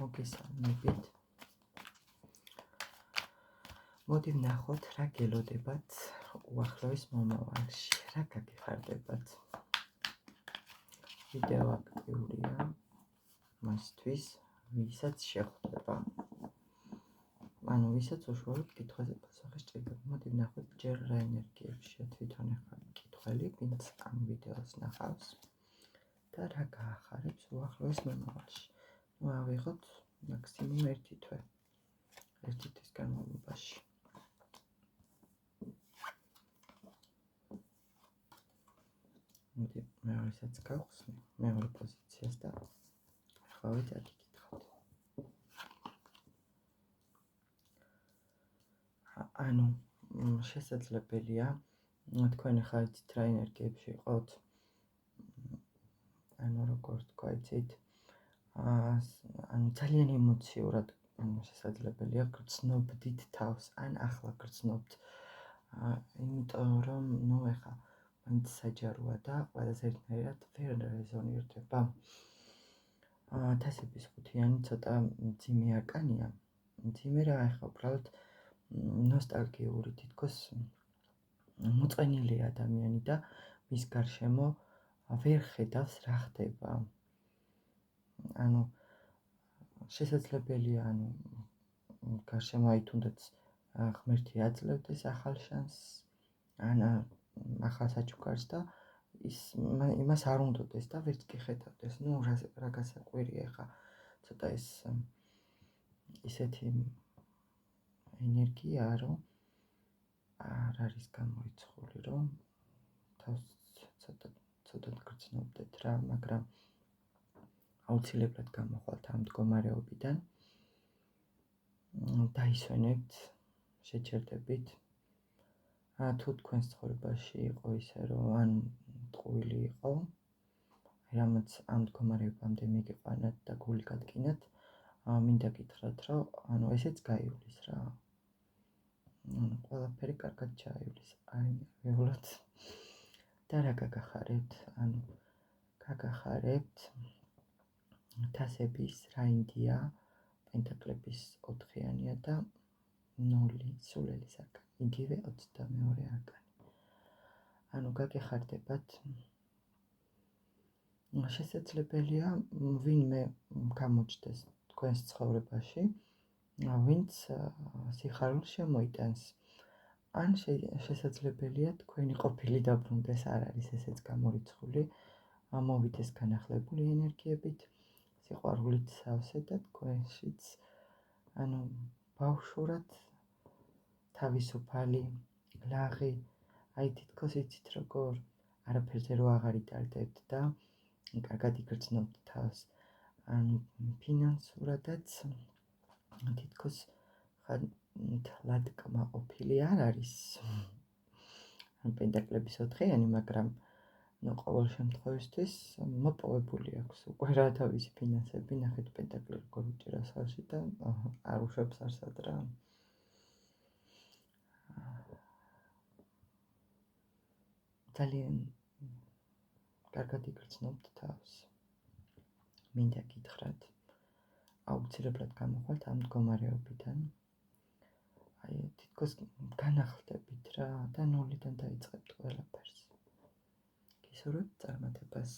მოგესალმებით. მოდი ვნახოთ რა გელოდებათ უახლოეს მომავალში, რა გაგეხარდებათ. ვიდეო აქტიურია მასთვის, ვისაც შეხვდება. ანუ ვისაც უშუალოდ კითხვაზე პასუხი სჭირდება. მოდი ვნახოთ ჯერ რა ენერგიებშია თვითონ ახლა მკითხველი, ვინც ამ ვიდეოს ნახავს და რა გაახარებს უახლოეს მომავალში. ავიღოთ მაქსიმუმ 1 თვე. 1 თვის განმავლობაში. მოდი მეორესაც გავხსნი, მეორე პოზიციას და ახლა ვიწადიკითხავთ. ანუ შესაძლებელია თქვენ ახლა იცით რა ენერგიებში იყოთ. ანუ როგორ თქვა იცით, ანუ ძალიან ემოციურად შესაძლებელია გრძნობდით თავს, ან ახლა გრძნობთ. იმიტომ რომ ეხლა მაინც საჯაროა და ყველაზე ერთნაირად ვერ რეზონირდება. თასების ხუთიანი ცოტა მძიმე არკანია. მძიმე რა, ახლა უბრალოდ ნოსტალგიური თითქოს მოწყენილი ადამიანი და მის გარშემო ვერ ხედავს რა ხდება. ანუ შესაძლებელია გარშემო აი თუნდაც ღმერთი აძლევდეს ახალ შანსს, ან ახალ საჩუქარს და იმას არ უნდოდეს და ვერც კი ხედავდეს. რა გასაკვირია ახლა ცოტა ისეთი ენერგია, რომ არ არის გამოიცხული, რომ თავს ცოტა გრძნობდეთ რა, მაგრამ აუცილებლად გამოხვალთ ამ მდგომარეობიდან. დაისვენებთ, შეჩერდებით. თუ თქვენს ცხოვრებაში იყო ისე, რომ ან ტყუილი იყო, რამაც ამ მდგომარეობამდე მიგიყვანათ და გული გადგინათ, მინდა გითხრათ, რომ ესეც გაივლის რა. ყველაფერი კარგად ჩაივლის. ვეღლოთ და რა გაგახარებთ? გაგახარებთ თასების რაინდია, პენტაკლების 4-იანია და 0 სულელის არკანი, იგივე 22 არკანი. გაგეხარდებათ. შესაძლებელია ვინმე გამოჩნდეს თქვენს ცხოვრებაში, ვინც სიხარულს შემოიტანს. ან შესაძლებელია თქვენი ყოფილი დაბრუნდეს, არ არის ესეც გამორიცხული, მოვიდეს განახლებული ენერგიებით, სიყვარულით სავსე და თქვენშიც ბავშვურად თავისუფალი, ლაღი, აი თითქოს იცით როგორ არაფერზე რო აღარ იტარდებთ და კარგად იგრძნობთ თავს. ფინანსურადაც თითქოს თლად კმაყოფილი არ არის. პენტაკლების 4-იანი, მაგრამ ყოველ შემთხვევისთვის მოპოვებული აქვს უკვე რა თავისი ფინანსები. ნახეთ პენტაკლი როგორ უჭირავს ხელში და არ უშვებს არსად რა. ძალიან კარგად იგრძნობთ თავს. მინდა გითხრათ, აუცილებლად გამოხვალთ ამ მდგომარეობიდან. აი თითქოს განახლდებით რა და 0-დან დაიწყებთ ყველაფერს. გისურვებთ წარმატებას.